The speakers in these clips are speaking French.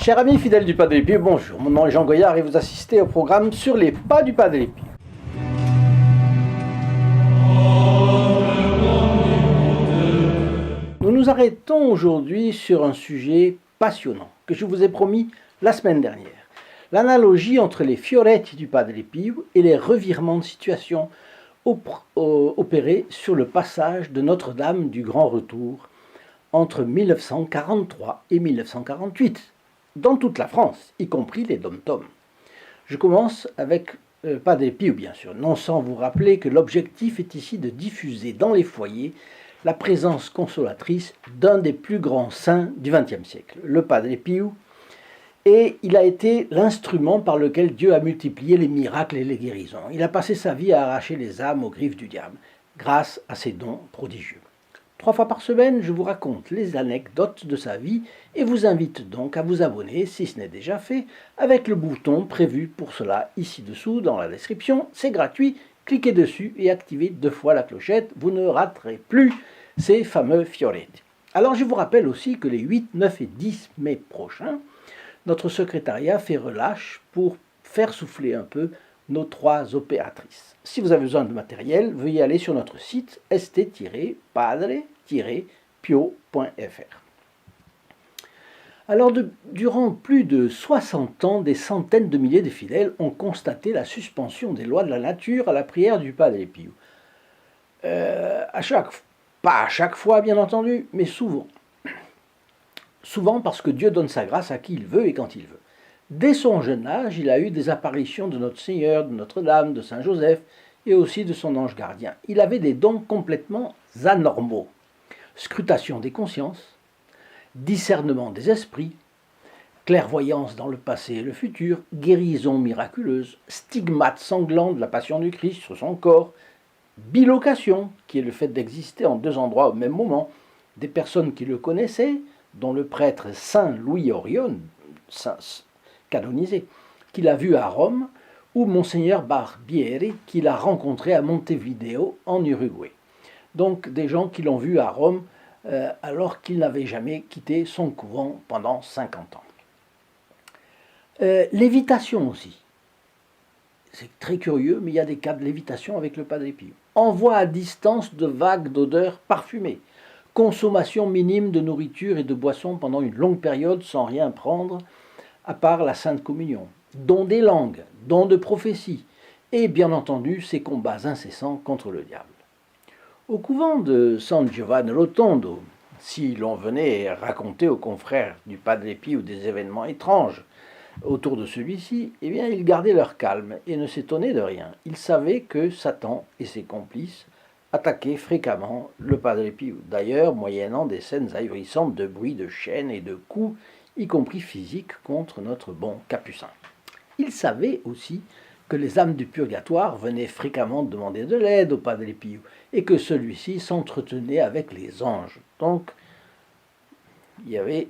Chers amis fidèles du Pas de l'Épi, bonjour, mon nom est Jean Goyard et vous assistez au programme Sur les pas du Pas de l'Épi. Nous nous arrêtons aujourd'hui sur un sujet passionnant que je vous ai promis la semaine dernière. L'analogie entre les fioretti du Pas de l'Épi et les revirements de situation opérés sur le passage de Notre-Dame du Grand Retour entre 1943 et 1948. Dans toute la France, y compris les dom-toms. Je commence avec Pas de l'Épi, bien sûr, non sans vous rappeler que l'objectif est ici de diffuser dans les foyers la présence consolatrice d'un des plus grands saints du XXe siècle, le Pas de l'Épi, et il a été l'instrument par lequel Dieu a multiplié les miracles et les guérisons. Il a passé sa vie à arracher les âmes aux griffes du diable, grâce à ses dons prodigieux. 3 fois par semaine, je vous raconte les anecdotes de sa vie et vous invite donc à vous abonner, si ce n'est déjà fait, avec le bouton prévu pour cela ici-dessous dans la description. C'est gratuit, cliquez dessus et activez 2 fois la clochette, vous ne raterez plus ces fameux fioretti. Alors je vous rappelle aussi que les 8, 9 et 10 mai prochains, notre secrétariat fait relâche pour faire souffler un peu nos 3 opératrices. Si vous avez besoin de matériel, veuillez aller sur notre site st-padre-pio.fr. Alors, durant plus de 60 ans, des centaines de milliers de fidèles ont constaté la suspension des lois de la nature à la prière du Pas de l'Épi. Pas à chaque fois, bien entendu, mais souvent. Souvent parce que Dieu donne sa grâce à qui il veut et quand il veut. Dès son jeune âge, il a eu des apparitions de notre Seigneur, de Notre-Dame, de Saint Joseph et aussi de son ange gardien. Il avait des dons complètement anormaux. Scrutation des consciences, discernement des esprits, clairvoyance dans le passé et le futur, guérison miraculeuse, stigmate sanglant de la passion du Christ sur son corps, bilocation, qui est le fait d'exister en 2 endroits au même moment, des personnes qui le connaissaient, dont le prêtre Saint Louis Orion, canonisé, qu'il a vu à Rome, ou Monseigneur Barbieri, qu'il a rencontré à Montevideo, en Uruguay. Donc des gens qui l'ont vu à Rome alors qu'il n'avait jamais quitté son couvent pendant 50 ans. Lévitation aussi. C'est très curieux, mais il y a des cas de lévitation avec le Pas de l'Épi. Envoi à distance de vagues d'odeurs parfumées. Consommation minime de nourriture et de boissons pendant une longue période sans rien prendre, à part la Sainte Communion. Don des langues, don de prophétie, et bien entendu ces combats incessants contre le diable. Au couvent de San Giovanni Rotondo, si l'on venait raconter aux confrères du Pas de l'Épi ou des événements étranges autour de celui-ci, eh bien ils gardaient leur calme et ne s'étonnaient de rien. Ils savaient que Satan et ses complices attaquaient fréquemment le Pas de l'Épi. D'ailleurs, moyennant des scènes ahurissantes de bruits de chaînes et de coups, y compris physiques, contre notre bon Capucin. Ils savaient aussi que les âmes du purgatoire venaient fréquemment demander de l'aide au Pas de l'Épi et que celui-ci s'entretenait avec les anges. Donc, il y avait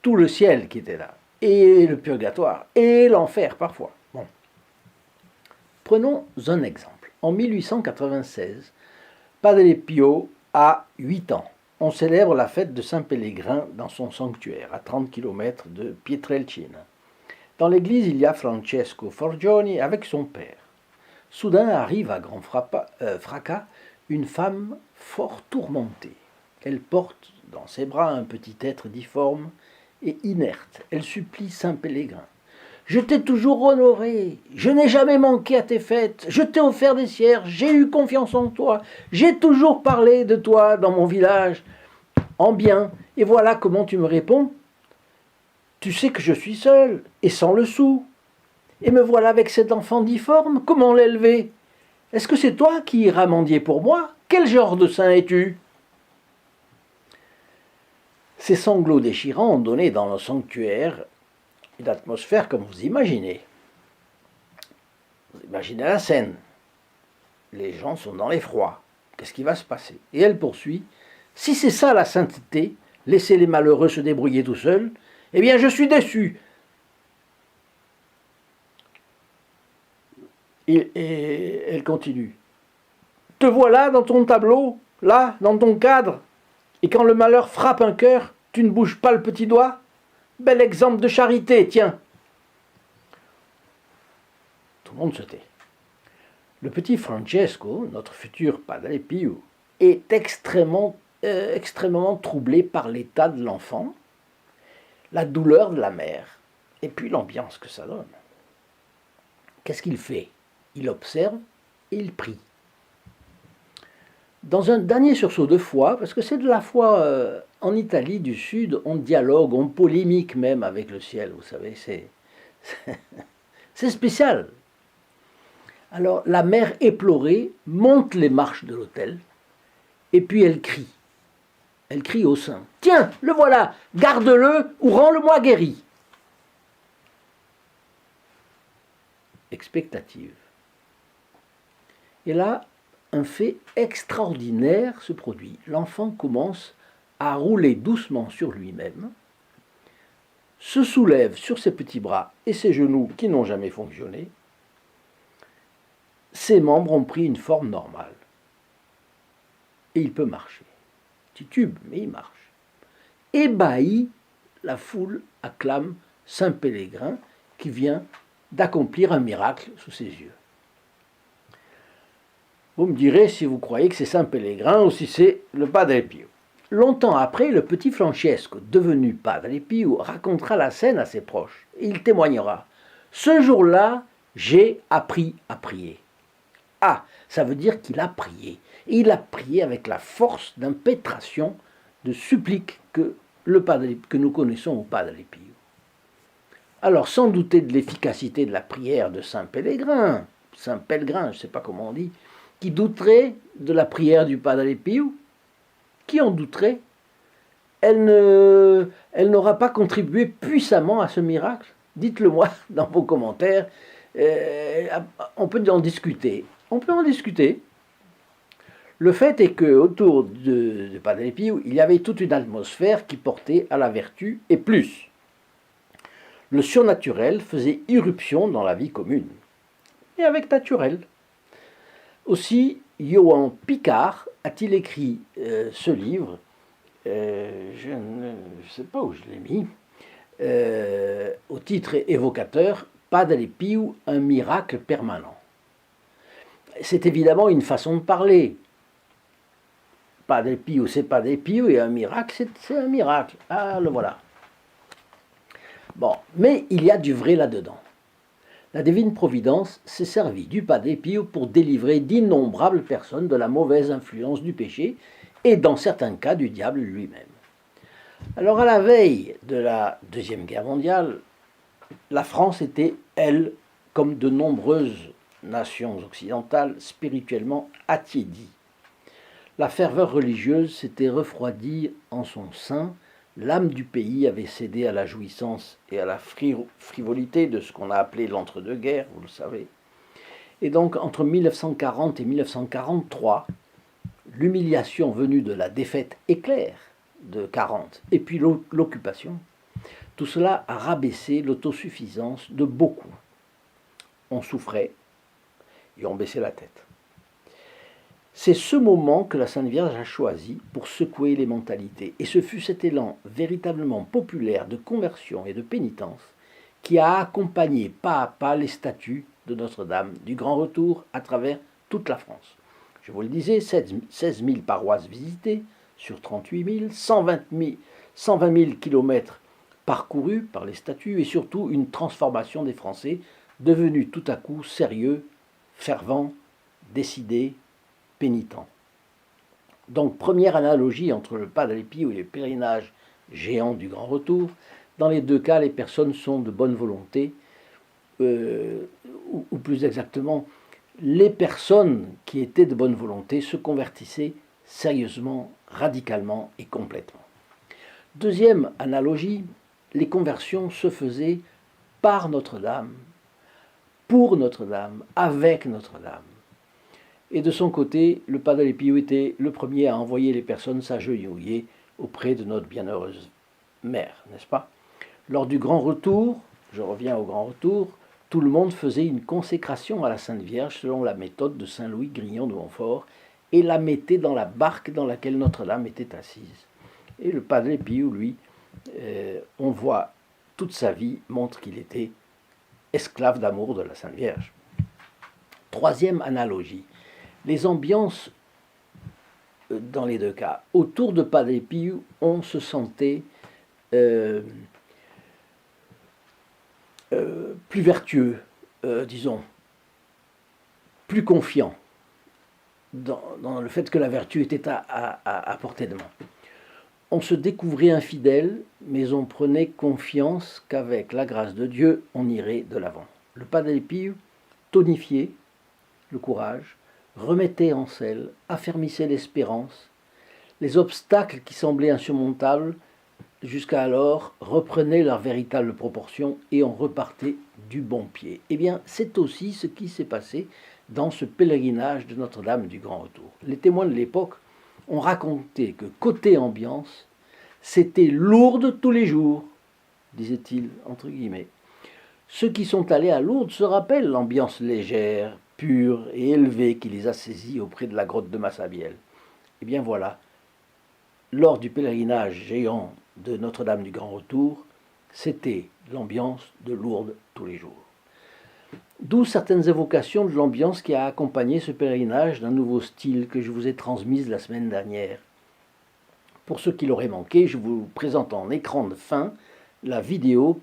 tout le ciel qui était là, et le purgatoire, et l'enfer parfois. Bon. Prenons un exemple. En 1896, Pas de l'Épi a 8 ans. On célèbre la fête de Saint-Pélégrin dans son sanctuaire, à 30 km de Pietrelcina. Dans l'église, il y a Francesco Forgioni avec son père. Soudain arrive à grand fracas une femme fort tourmentée. Elle porte dans ses bras un petit être difforme et inerte. Elle supplie Saint-Pélégrin. « Je t'ai toujours honoré, je n'ai jamais manqué à tes fêtes, je t'ai offert des cierges, j'ai eu confiance en toi, j'ai toujours parlé de toi dans mon village, en bien, et voilà comment tu me réponds. Tu sais que je suis seul, et sans le sou, et me voilà avec cet enfant difforme, comment l'élever? Est-ce que c'est toi qui iras mendier pour moi? Quel genre de saint es-tu » Ces sanglots déchirants ont donné dans le sanctuaire une atmosphère comme vous imaginez. Vous imaginez la scène. Les gens sont dans l'effroi. Qu'est-ce qui va se passer? Et elle poursuit. Si c'est ça la sainteté, laisser les malheureux se débrouiller tout seuls, eh bien je suis déçu. Et elle continue. Te voilà dans ton tableau, là, dans ton cadre, et quand le malheur frappe un cœur, tu ne bouges pas le petit doigt? Bel exemple de charité, tiens. Tout le monde se tait. Le petit Francesco, notre futur Padre Pio, est extrêmement troublé par l'état de l'enfant, la douleur de la mère, et puis l'ambiance que ça donne. Qu'est-ce qu'il fait? Il observe et il prie. Dans un dernier sursaut de foi, parce que c'est de la foi en Italie du Sud, on dialogue, on polémique même avec le ciel, vous savez, c'est spécial. Alors la mère éplorée monte les marches de l'autel, et puis elle crie. Elle crie au saint. Tiens, le voilà, garde-le ou rends-le-moi guéri. Expectative. Et là, un fait extraordinaire se produit. L'enfant commence à rouler doucement sur lui-même, se soulève sur ses petits bras et ses genoux qui n'ont jamais fonctionné. Ses membres ont pris une forme normale. Et il peut marcher. Titube, mais il marche. Ébahi, la foule acclame Saint Pélégrin qui vient d'accomplir un miracle sous ses yeux. Vous me direz si vous croyez que c'est Saint Pélégrin ou si c'est le Padre Pio. Longtemps après, le petit Francesco, devenu Padre Pio, racontera la scène à ses proches. Et il témoignera. Ce jour-là, j'ai appris à prier. Ah, ça veut dire qu'il a prié. Et il a prié avec la force d'impétration, de supplique que nous connaissons au Padre Pio. Alors, sans douter de l'efficacité de la prière de Saint Pélégrin, je ne sais pas comment on dit, qui douterait de la prière du Padre Pio? Qui en douterait? Elle n'aura pas contribué puissamment à ce miracle? Dites-le moi dans vos commentaires. On peut en discuter. On peut en discuter. Le fait est qu'autour de Padre Pio, il y avait toute une atmosphère qui portait à la vertu et plus. Le surnaturel faisait irruption dans la vie commune. Et avec naturel. Aussi, Johan Picard a-t-il écrit ce livre, je ne sais pas où je l'ai mis, au titre évocateur, Padre Pio, un miracle permanent. C'est évidemment une façon de parler. Padre Pio, c'est Padre Pio, et un miracle, c'est un miracle. Ah, le voilà. Bon, mais il y a du vrai là-dedans. La divine providence s'est servie du Padre Pio pour délivrer d'innombrables personnes de la mauvaise influence du péché et dans certains cas du diable lui-même. Alors à la veille de la Deuxième Guerre mondiale, la France était, elle, comme de nombreuses nations occidentales, spirituellement attiédie. La ferveur religieuse s'était refroidie en son sein. L'âme du pays avait cédé à la jouissance et à la frivolité de ce qu'on a appelé l'entre-deux-guerres, vous le savez. Et donc, entre 1940 et 1943, l'humiliation venue de la défaite éclair de 1940 et puis l'occupation, tout cela a rabaissé l'autosuffisance de beaucoup. On souffrait et on baissait la tête. C'est ce moment que la Sainte Vierge a choisi pour secouer les mentalités. Et ce fut cet élan véritablement populaire de conversion et de pénitence qui a accompagné pas à pas les statues de Notre-Dame du Grand Retour à travers toute la France. Je vous le disais, 16 000 paroisses visitées sur 38 000, 120 000 kilomètres parcourus par les statues et surtout une transformation des Français devenus tout à coup sérieux, fervents, décidés, pénitents. Donc, première analogie entre le Padre Pio et le pèlerinage géant du Grand Retour. Dans les deux cas, les personnes sont de bonne volonté, ou plus exactement, les personnes qui étaient de bonne volonté se convertissaient sérieusement, radicalement et complètement. Deuxième analogie, les conversions se faisaient par Notre-Dame, pour Notre-Dame, avec Notre-Dame. Et de son côté, le Padre Pio était le premier à envoyer les personnes s'agenouiller auprès de notre bienheureuse mère, n'est-ce pas? Lors du Grand Retour, je reviens au Grand Retour, tout le monde faisait une consécration à la Sainte Vierge selon la méthode de Saint Louis Grignon de Montfort et la mettait dans la barque dans laquelle Notre-Dame était assise. Et le Padre Pio, lui, on voit toute sa vie montre qu'il était esclave d'amour de la Sainte Vierge. Troisième analogie, les ambiances dans les deux cas. Autour de Padre Pio, on se sentait plus vertueux, disons, plus confiant dans le fait que la vertu était à portée de main. On se découvrait infidèle, mais on prenait confiance qu'avec la grâce de Dieu, on irait de l'avant. Le Padre Pio tonifiait le courage, remettait en selle, affermissait l'espérance. Les obstacles qui semblaient insurmontables jusqu'à alors reprenaient leur véritable proportion et on repartait du bon pied. Eh bien, c'est aussi ce qui s'est passé dans ce pèlerinage de Notre-Dame du Grand Retour. Les témoins de l'époque ont raconté que côté ambiance, c'était Lourdes tous les jours, disait-il entre guillemets. Ceux qui sont allés à Lourdes se rappellent l'ambiance légère, pure et élevée qui les a saisis auprès de la grotte de Massabielle. Eh bien voilà, lors du pèlerinage géant de Notre-Dame du Grand Retour, c'était l'ambiance de Lourdes tous les jours. D'où certaines évocations de l'ambiance qui a accompagné ce pèlerinage d'un nouveau style que je vous ai transmise la semaine dernière. Pour ceux qui l'auraient manqué, je vous présente en écran de fin la vidéo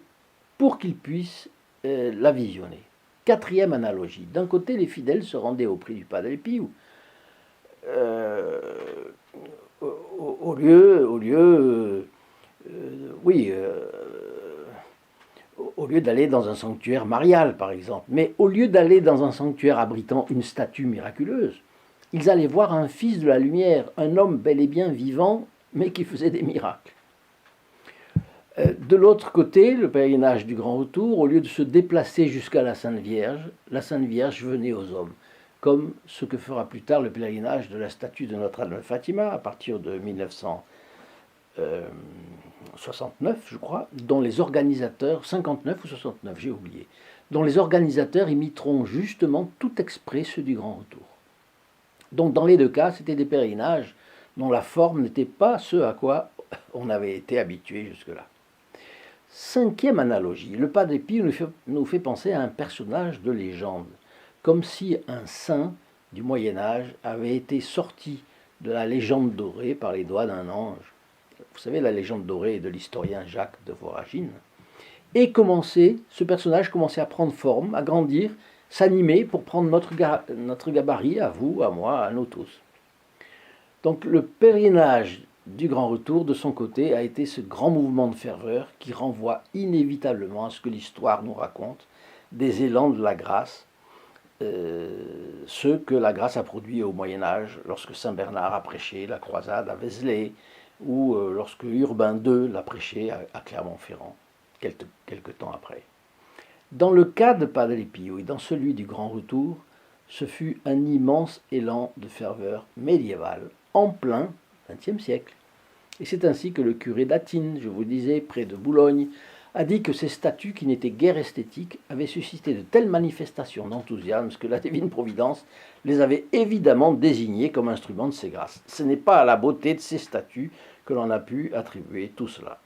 pour qu'ils puissent la visionner. Quatrième analogie. D'un côté, les fidèles se rendaient auprès du Padre Pio. Au lieu d'aller dans un sanctuaire marial, par exemple. Mais au lieu d'aller dans un sanctuaire abritant une statue miraculeuse, ils allaient voir un fils de la lumière, un homme bel et bien vivant, mais qui faisait des miracles. De l'autre côté, le pèlerinage du Grand Retour, au lieu de se déplacer jusqu'à la Sainte Vierge venait aux hommes, comme ce que fera plus tard le pèlerinage de la statue de Notre-Dame de Fatima à partir de 1969, je crois, dont les organisateurs, 59 ou 69, j'ai oublié, dont les organisateurs imiteront justement tout exprès ceux du Grand Retour. Donc dans les deux cas, c'était des pèlerinages dont la forme n'était pas ce à quoi on avait été habitué jusque-là. Cinquième analogie, le Padre Pio nous fait penser à un personnage de légende, comme si un saint du Moyen-Âge avait été sorti de la légende dorée par les doigts d'un ange. Vous savez, la légende dorée de l'historien Jacques de Voragine. Et ce personnage commençait à prendre forme, à grandir, s'animer pour prendre notre gabarit, à vous, à moi, à nous tous. Donc le pèlerinage du Grand Retour, de son côté, a été ce grand mouvement de ferveur qui renvoie inévitablement à ce que l'histoire nous raconte, des élans de la grâce, ceux que la grâce a produits au Moyen-Âge, lorsque Saint Bernard a prêché la croisade à Vézelay, ou lorsque Urbain II l'a prêché à Clermont-Ferrand, quelque temps après. Dans le cas de Padre Pio et dans celui du Grand Retour, ce fut un immense élan de ferveur médiévale, en plein XXe siècle. Et c'est ainsi que le curé d'Athine, je vous disais, près de Boulogne, a dit que ces statues, qui n'étaient guère esthétiques, avaient suscité de telles manifestations d'enthousiasme que la divine providence les avait évidemment désignées comme instruments de ses grâces. Ce n'est pas à la beauté de ces statues que l'on a pu attribuer tout cela.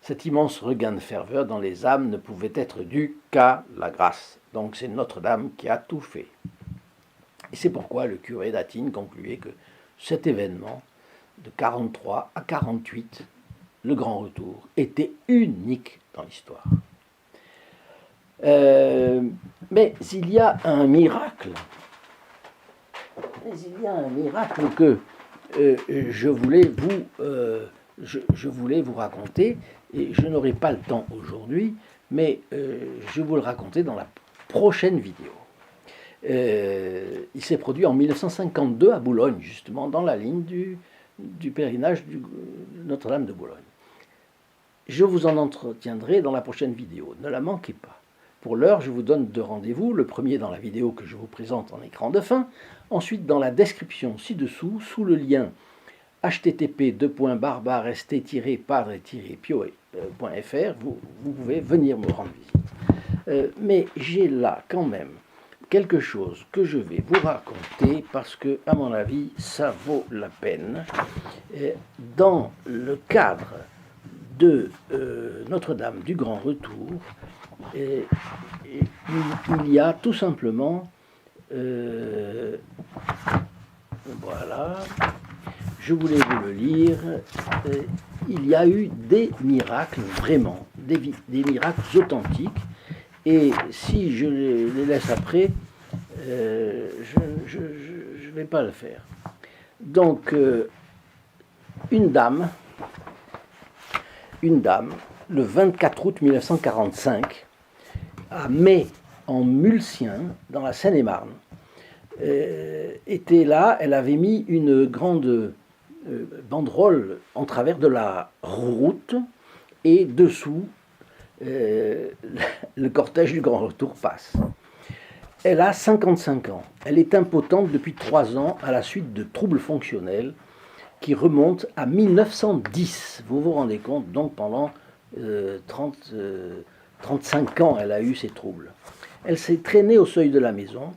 Cet immense regain de ferveur dans les âmes ne pouvait être dû qu'à la grâce. Donc c'est Notre-Dame qui a tout fait. Et c'est pourquoi le curé d'Athine concluait que cet événement, de 43 à 48, le Grand Retour, était unique dans l'histoire. Mais il y a un miracle. Que je voulais vous raconter, et je n'aurai pas le temps aujourd'hui, mais je vais vous le raconter dans la prochaine vidéo. Il s'est produit en 1952 à Boulogne, justement, dans la ligne du pèlerinage de Notre-Dame de Boulogne. Je vous en entretiendrai dans la prochaine vidéo, ne la manquez pas. Pour l'heure, je vous donne 2 rendez-vous, le premier dans la vidéo que je vous présente en écran de fin, ensuite dans la description ci-dessous, sous le lien http://barbare-padre-pio.fr, vous pouvez venir me rendre visite. Mais j'ai là quand même quelque chose que je vais vous raconter parce que, à mon avis, ça vaut la peine. Dans le cadre de Notre-Dame du Grand Retour, il y a tout simplement, voilà, je voulais vous le lire, il y a eu des miracles, vraiment, des miracles authentiques, et si je les laisse après, je ne vais pas le faire. Donc, une dame, le 24 août 1945, à Mai, en Mulsien, dans la Seine-et-Marne, était là. Elle avait mis une grande banderole en travers de la route, et dessous, le cortège du Grand Retour passe. Elle a 55 ans. Elle est impotente depuis 3 ans à la suite de troubles fonctionnels qui remontent à 1910. Vous vous rendez compte, donc pendant 35 ans, elle a eu ces troubles. Elle s'est traînée au seuil de la maison,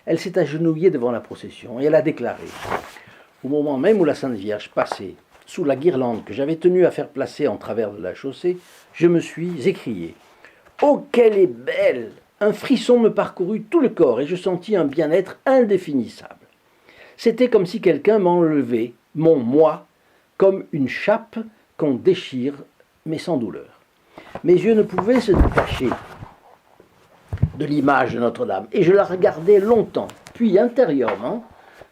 elle s'est agenouillée devant la procession et elle a déclaré, au moment même où la Sainte Vierge passait sous la guirlande que j'avais tenu à faire placer en travers de la chaussée, je me suis écrié « Oh, qu'elle est belle !» Un frisson me parcourut tout le corps et je sentis un bien-être indéfinissable. C'était comme si quelqu'un m'enlevait mon moi, comme une chape qu'on déchire, mais sans douleur. Mes yeux ne pouvaient se détacher de l'image de Notre-Dame, et je la regardais longtemps. Puis, intérieurement,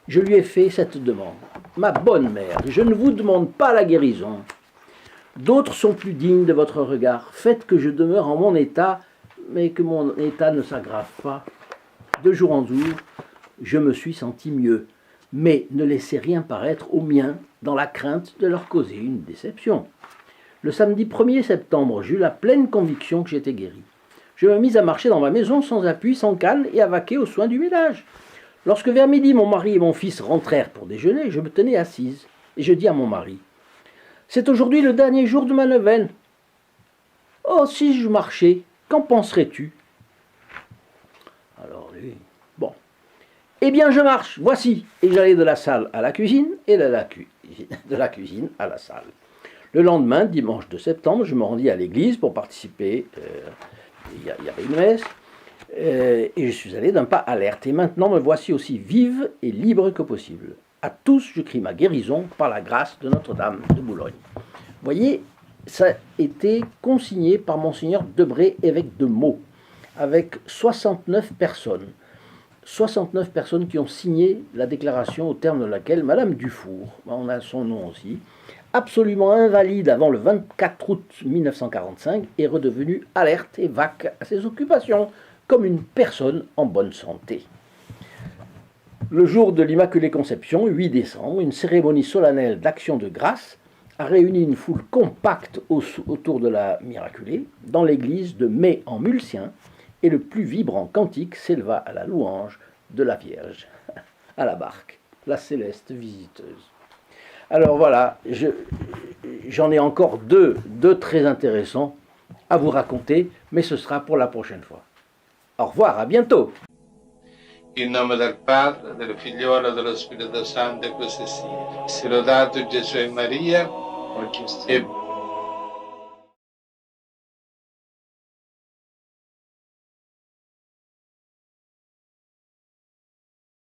je lui ai fait cette demande. Ma bonne mère, je ne vous demande pas la guérison. D'autres sont plus dignes de votre regard. Faites que je demeure en mon état, mais que mon état ne s'aggrave pas. De jour en jour, je me suis senti mieux, mais ne laissez rien paraître aux miens dans la crainte de leur causer une déception. Le samedi 1er septembre, j'eus la pleine conviction que j'étais guéri. Je me mis à marcher dans ma maison sans appui, sans calme, et à vaquer aux soins du ménage. Lorsque vers midi, mon mari et mon fils rentrèrent pour déjeuner, je me tenais assise, et je dis à mon mari, « C'est aujourd'hui le dernier jour de ma neuvaine. Oh, si je marchais, qu'en penserais-tu » Alors lui, bon. « Eh bien, je marche, voici !» Et j'allais de la salle à la cuisine, et de la cuisine à la salle. Le lendemain, dimanche de septembre, je me rendis à l'église pour participer, il y avait une messe, et je suis allé d'un pas alerte. Et maintenant, me voici aussi vive et libre que possible. À tous, je crie ma guérison par la grâce de Notre-Dame de Boulogne. Vous voyez, ça a été consigné par Monseigneur Debré, évêque de Meaux, avec 69 personnes. 69 personnes qui ont signé la déclaration au terme de laquelle Madame Dufour, on a son nom aussi, absolument invalide avant le 24 août 1945, est redevenue alerte et vaque à ses occupations, comme une personne en bonne santé. Le jour de l'Immaculée Conception, 8 décembre, une cérémonie solennelle d'action de grâce a réuni une foule compacte autour de la Miraculée dans l'église de Mai en Mulsien, et le plus vibrant cantique s'éleva à la louange de la Vierge, à la barque, la céleste visiteuse. Alors voilà, j'en ai encore deux très intéressants à vous raconter, mais ce sera pour la prochaine fois. Au revoir, à bientôt. In nome del Padre, del Figliolo e dello Spirito Santo, e così sia. Sia lodato Gesù e Maria, e